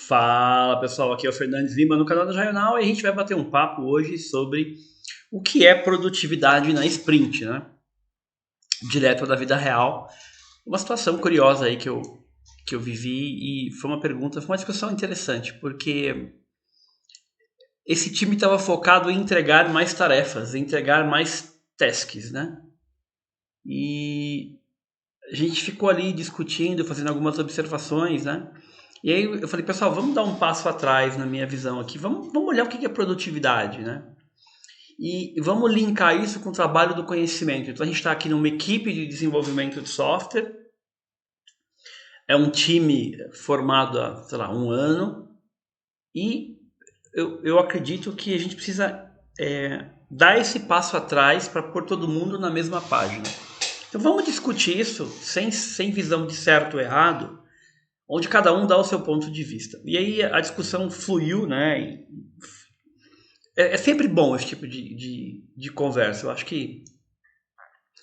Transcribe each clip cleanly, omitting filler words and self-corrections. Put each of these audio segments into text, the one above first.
Fala pessoal, aqui é o Fernandes Lima no canal da Jornal e a gente vai bater um papo hoje sobre o que é produtividade na sprint, né? Direto da vida real. Uma situação curiosa aí que eu vivi e foi uma discussão interessante, porque esse time estava focado em entregar mais tarefas, em entregar mais tasks, né? E a gente ficou ali discutindo, fazendo algumas observações, né? E aí eu falei, pessoal, vamos dar um passo atrás na minha visão aqui, vamos olhar o que é produtividade, né? E vamos linkar isso com o trabalho do conhecimento. Então a gente está aqui numa equipe de desenvolvimento de software, é um time formado há, sei lá, um ano, e eu acredito que a gente precisa dar esse passo atrás para pôr todo mundo na mesma página. Então vamos discutir isso sem visão de certo ou errado, onde cada um dá o seu ponto de vista. E aí a discussão fluiu, né? É sempre bom esse tipo de conversa. Eu acho que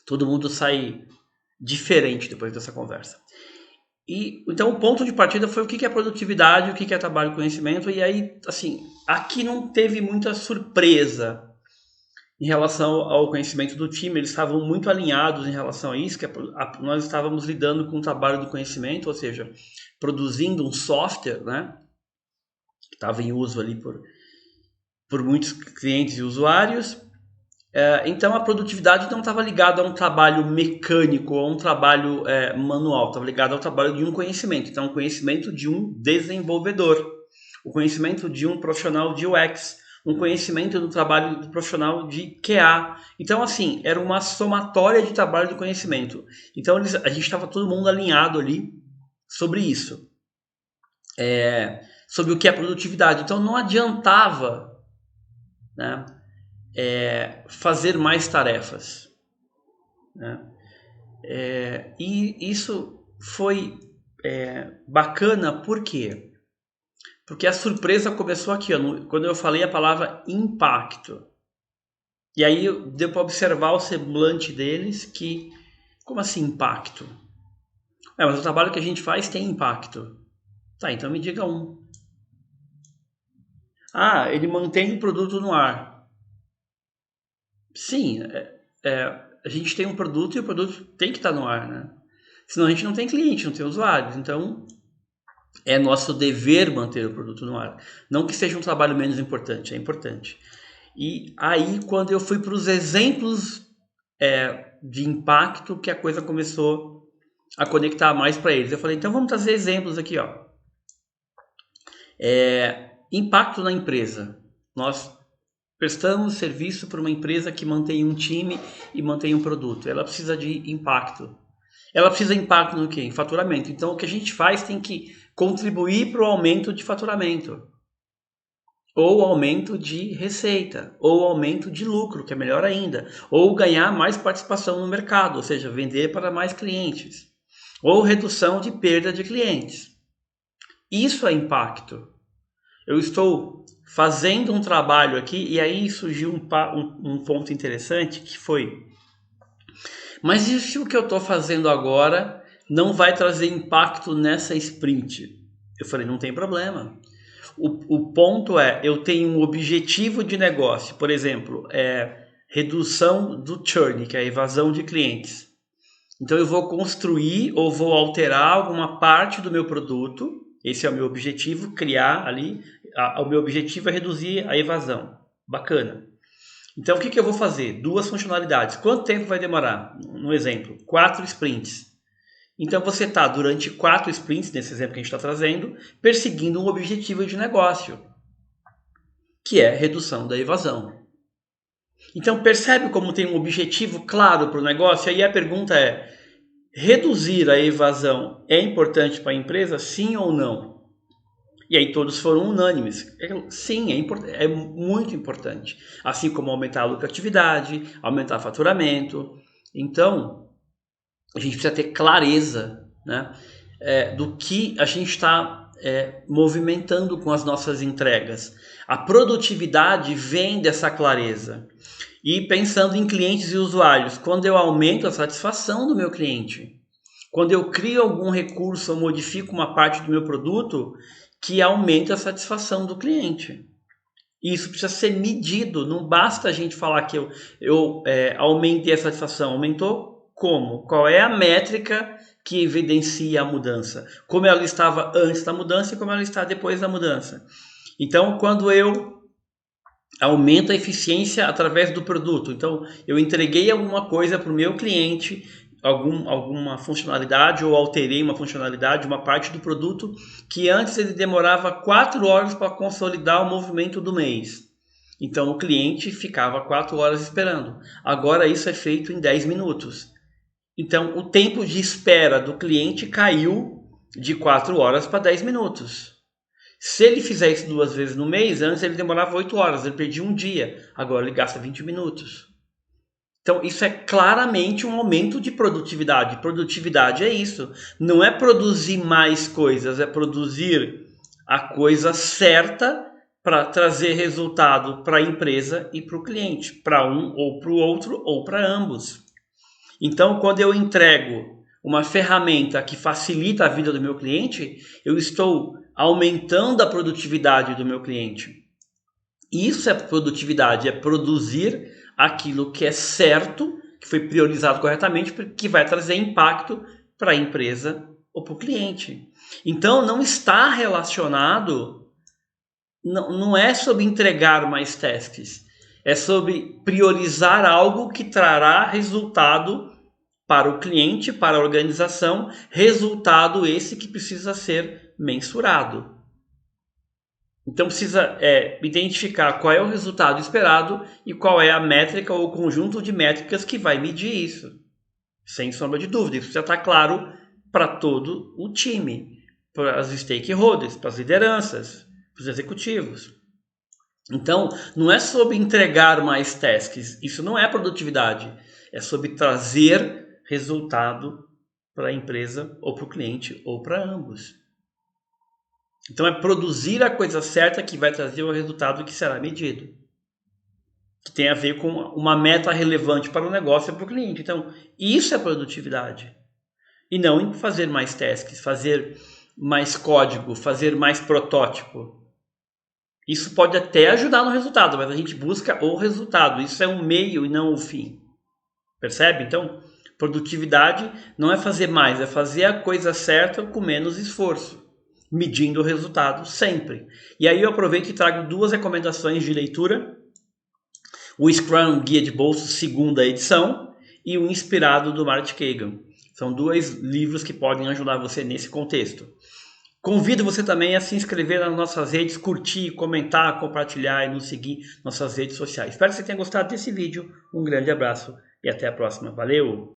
todo mundo sai diferente depois dessa conversa. E então o ponto de partida foi o que é produtividade, o que é trabalho e conhecimento. E aí, assim, aqui não teve muita surpresa em relação ao conhecimento do time. Eles estavam muito alinhados em relação a isso, nós estávamos lidando com o trabalho do conhecimento, ou seja, produzindo um software, né, que estava em uso ali por muitos clientes e usuários. Então a produtividade não estava ligada a um trabalho mecânico ou a um trabalho manual, estava ligada ao trabalho de um conhecimento. Então o conhecimento de um desenvolvedor, o conhecimento de um profissional de UX, um conhecimento do trabalho do profissional de QA. Então assim, era uma somatória de trabalho do conhecimento. Então a gente estava todo mundo alinhado ali sobre isso, sobre o que é produtividade. Então não adiantava, né, fazer mais tarefas, né? E isso foi bacana, por quê? Porque a surpresa começou aqui, ó, quando eu falei a palavra impacto. E aí deu para observar o semblante deles que, como assim impacto? Mas o trabalho que a gente faz tem impacto. Tá, então me diga um. Ah, ele mantém o produto no ar. Sim, a gente tem um produto e o produto tem que estar no ar, né? Senão a gente não tem cliente, não tem usuários. Então é nosso dever manter o produto no ar. Não que seja um trabalho menos importante, é importante. E aí, quando eu fui para os exemplos de impacto, que a coisa começou a conectar mais para eles. Eu falei, então vamos trazer exemplos aqui, ó. Impacto na empresa. Nós prestamos serviço para uma empresa que mantém um time e mantém um produto. Ela precisa de impacto. Ela precisa de impacto no quê? Em faturamento. Então, o que a gente faz tem que contribuir para o aumento de faturamento, ou aumento de receita, ou aumento de lucro, que é melhor ainda, ou ganhar mais participação no mercado, ou seja, vender para mais clientes, ou redução de perda de clientes. Isso é impacto. Eu estou fazendo um trabalho aqui e aí surgiu um ponto interessante que foi: mas e se o que eu estou fazendo agora não vai trazer impacto nessa sprint? Eu falei, não tem problema. O ponto é, eu tenho um objetivo de negócio, por exemplo, redução do churn, que é a evasão de clientes. Então eu vou construir ou vou alterar alguma parte do meu produto, esse é o meu objetivo, criar ali, o meu objetivo é reduzir a evasão. Bacana. Então o que eu vou fazer? Duas funcionalidades. Quanto tempo vai demorar? No exemplo, 4 sprints. Então você está durante 4 sprints, nesse exemplo que a gente está trazendo, perseguindo um objetivo de negócio, que é redução da evasão. Então percebe como tem um objetivo claro para o negócio? Aí a pergunta é: reduzir a evasão é importante para a empresa, sim ou não? E aí todos foram unânimes. Sim, é muito importante. Assim como aumentar a lucratividade, aumentar o faturamento. Então, a gente precisa ter clareza, né, do que a gente está movimentando com as nossas entregas. A produtividade vem dessa clareza. E pensando em clientes e usuários, quando eu aumento a satisfação do meu cliente, quando eu crio algum recurso ou modifico uma parte do meu produto que aumenta a satisfação do cliente. Isso precisa ser medido, não basta a gente falar que eu aumentei a satisfação. Aumentou como? Qual é a métrica que evidencia a mudança? Como ela estava antes da mudança e como ela está depois da mudança. Então, quando eu aumento a eficiência através do produto, então eu entreguei alguma coisa para o meu cliente, alguma funcionalidade, ou alterei uma funcionalidade, uma parte do produto, que antes ele demorava 4 horas para consolidar o movimento do mês. Então o cliente ficava 4 horas esperando. Agora isso é feito em 10 minutos. Então o tempo de espera do cliente caiu de 4 horas para 10 minutos. Se ele fizer isso 2 vezes no mês, antes ele demorava 8 horas, ele perdia um dia. Agora ele gasta 20 minutos. Então, isso é claramente um aumento de produtividade. Produtividade é isso. Não é produzir mais coisas, é produzir a coisa certa para trazer resultado para a empresa e para o cliente, para um ou para o outro ou para ambos. Então, quando eu entrego uma ferramenta que facilita a vida do meu cliente, eu estou aumentando a produtividade do meu cliente. Isso é produtividade, é produzir aquilo que é certo, que foi priorizado corretamente, que vai trazer impacto para a empresa ou para o cliente. Então, não está relacionado, não é sobre entregar mais tasks, é sobre priorizar algo que trará resultado para o cliente, para a organização, resultado esse que precisa ser mensurado. Então precisa identificar qual é o resultado esperado e qual é a métrica ou o conjunto de métricas que vai medir isso. Sem sombra de dúvida, isso já está claro para todo o time, para as stakeholders, para as lideranças, para os executivos. Então, não é sobre entregar mais tasks, isso não é produtividade, é sobre trazer resultado para a empresa ou para o cliente ou para ambos. Então é produzir a coisa certa que vai trazer o resultado que será medido. Que tem a ver com uma meta relevante para o negócio e para o cliente. Então, isso é produtividade. E não em fazer mais tasks, fazer mais código, fazer mais protótipo. Isso pode até ajudar no resultado, mas a gente busca o resultado. Isso é um meio e não o fim. Percebe? Então, produtividade não é fazer mais, é fazer a coisa certa com menos esforço, medindo o resultado sempre. E aí eu aproveito e trago 2 recomendações de leitura. O Scrum Guia de Bolso, 2ª edição, e o Inspirado, do Marty Cagan. São 2 livros que podem ajudar você nesse contexto. Convido você também a se inscrever nas nossas redes, curtir, comentar, compartilhar e nos seguir nas nossas redes sociais. Espero que você tenha gostado desse vídeo. Um grande abraço e até a próxima. Valeu!